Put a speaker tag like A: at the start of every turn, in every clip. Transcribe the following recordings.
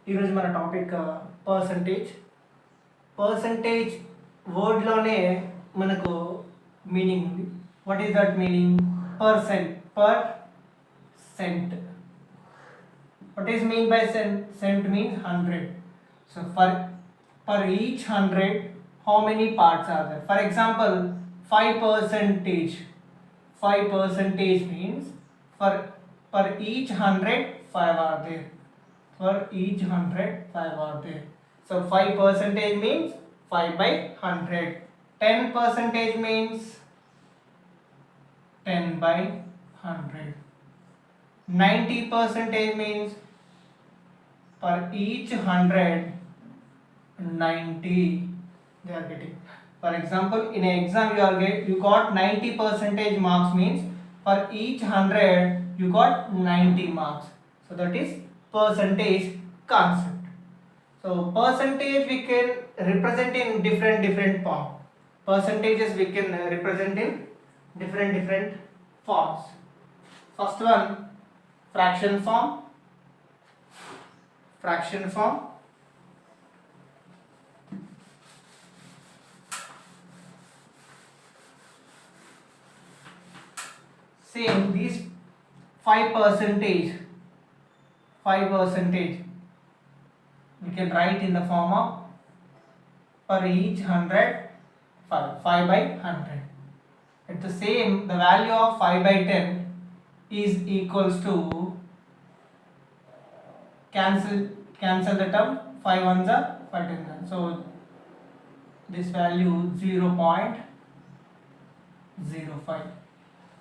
A: ఈరోజు మన topic percentage వర్డ్లోనే మనకు మీనింగ్ ఉంది. What is that meaning? Cent. What is mean by cent means 100. So per each 100, how many parts are there? For example, 5%. 5% means per each 100, 5 are there. For each 100, 5 are there. So 5% means 5 by 100. 10% means 10 by 100. 90% means per each 100, 90 they are getting. For example, in an exam you got 90% marks means for each 100 you got 90 marks. So that is percentage concept. So percentage we can represent in different form. Percentages we can represent in different forms. First one, fraction form. Same, these 5%, we can write in the form of per each 100, 5 by 100. At the same, the value of 5 by 10 is equals to, cancel the term, 5 ones are 5 tens are. So this value 0.05.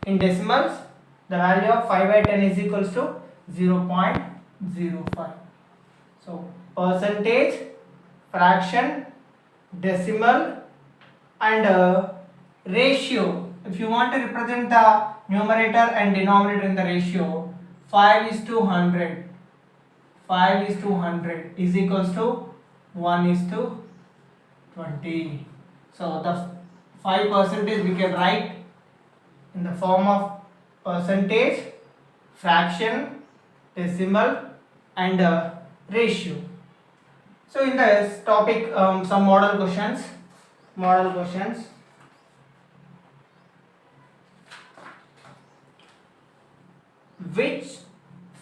A: In decimals, the value of 5 by 10 is equals to 0.05. So percentage, fraction, decimal and ratio. If you want to represent the numerator and denominator in the ratio, 5:100 is equals to 1:20. So the 5% we can write in the form of percentage, fraction, decimal and ratio. So in this topic, some model questions. Which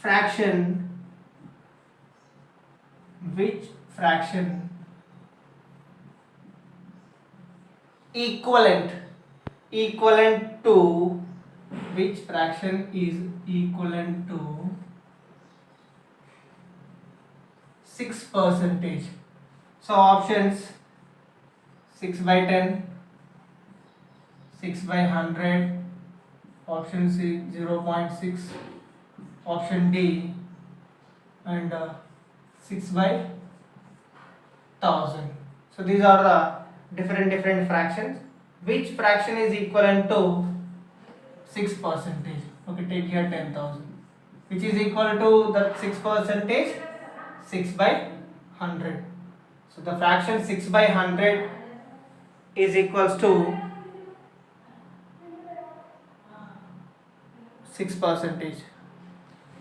A: fraction equivalent to, which fraction is equivalent to 6%? So options: 6 by 10, 6 by 100, option C 0.6, option D and 6 by 1000. So these are the different fractions. Which fraction is equivalent to 6%? Okay, take here 10,000. Which is equal to that 6%? 6 by 100. So the fraction 6 by 100 is equals to 6%.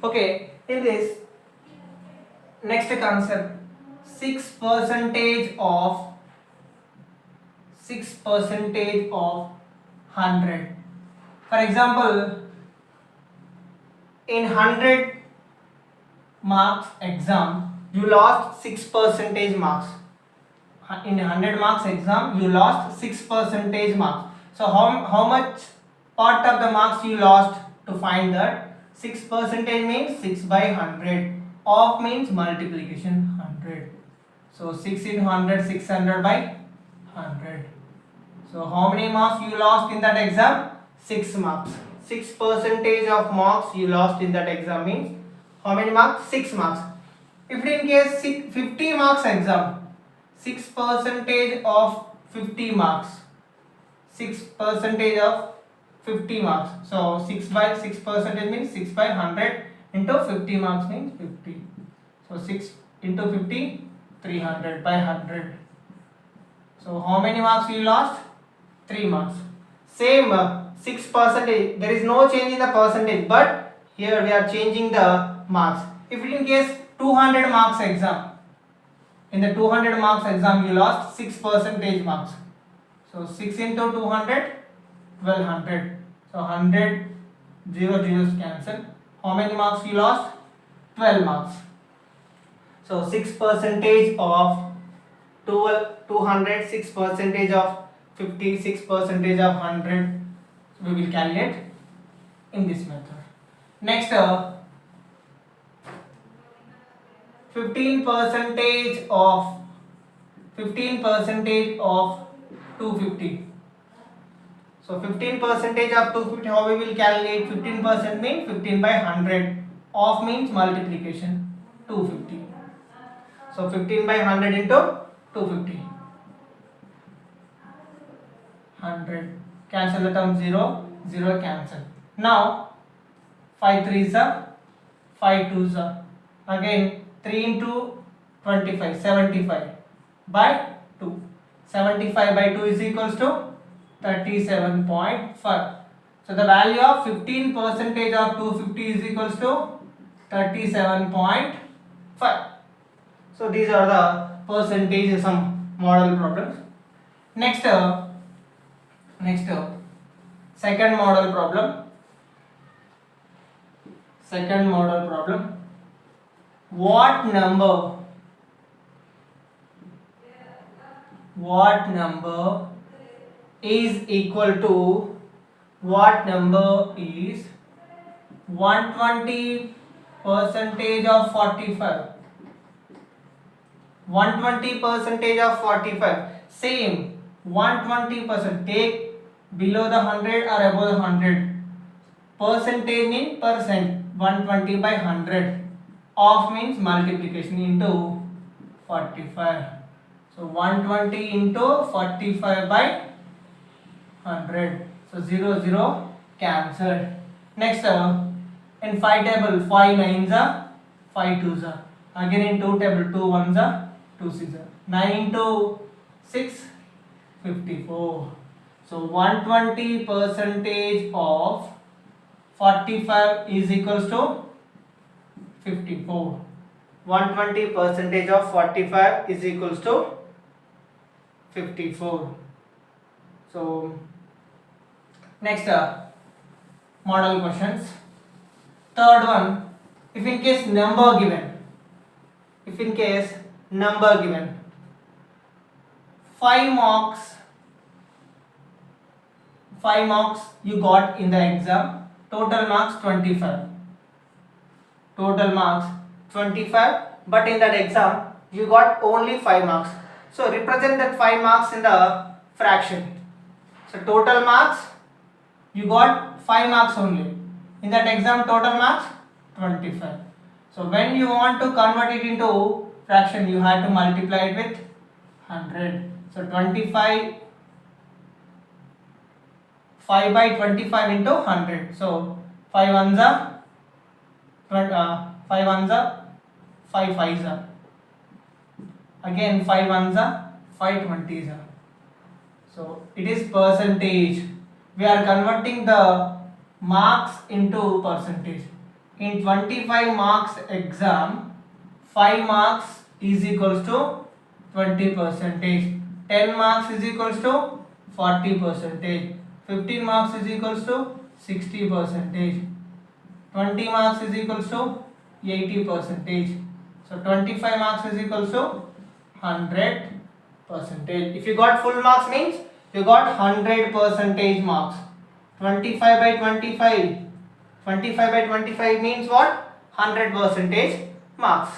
A: Okay, in this next concept, 6% of 100. For example, in 100 marks exam you lost 6% marks. In 100 marks exam you lost 6% marks. So how much part of the marks you lost? To find that, 6% means 6 by 100. Of means multiplication 100. So 6 in 100, 600 by 100. So how many marks you lost in that exam? 6 marks. 6% of marks you lost in that exam means how many marks? 6 marks. If in case 50 marks exam, 6% of 50 marks. 6% of 50 marks. So 6 by 6% means 6 by 100 into 50 marks means 50. So 6 into 50, 300 by 100. So how many marks you lost? 3 marks. Same 6%. There is no change in the percentage, but here we are changing the marks. If in case 200 marks exam, in the 200 marks exam you lost 6 percentage marks. So 6 into 200, 1200. So 100, 0 zeros cancel. How many marks you lost? 12 marks. So 6 percentage of 200, 6 percentage of 50, 6 percentage of 100. So we will calculate in this method. Next, 15 percentage of 250. So 15 percentage of 250, how we will calculate? 15% means 15 by 100. Of means multiplication, 250. So 15 by 100 into 250. 100. Cancel the term 0, 0 cancel. Now 5 3s are 5 2s are. Again 3 into 25, 75 by 2. 75 by 2 is equals to 37.5. So the value of 15 percentage of 250 is equals to 37.5. So these are the percentage some model problems. Next, second model problem. Second model problem. What number is equal to 120 percentage of 45? 120 percentage of 45. Same 120%. Take below the 100 or above the 100. Percentage means percent. 120 by 100. Of means multiplication into 45. So 120 into 45 by 100. So 0 0 cancelled. Next, in 5 table 5 9s are 5 2s are. Again in 2 table 2 1s are 2 6s are. 9 into 6 54. So 120 percentage of 45 is equals to 54. 120 percentage of 45 is equals to 54. So next, model questions. Third one, if in case number given, 5 marks you got in the exam, total marks 25. Total marks 25, but in that exam you got only 5 marks. So represent that 5 marks in the fraction. So total marks you got 5 marks only. In that exam total marks 25. So when you want to convert it into fraction, you have to multiply it with 100. So 25, 5 by 25 into 100. So 5 ones are 5 5 5s are. Again 5 ones are 5 20s are. So it is percentage. We are converting the marks into percentage. In 25 marks exam, 5 marks is equals to 20 percentage. 10 marks is equals to 40 percentage. 15 marks is equals to 60 percentage. 20 marks is equals to 80 percentage. So 25 marks is equals to 100 percentage. If you got full marks means you got 100 percentage marks. 25 by 25 means what? 100 percentage marks.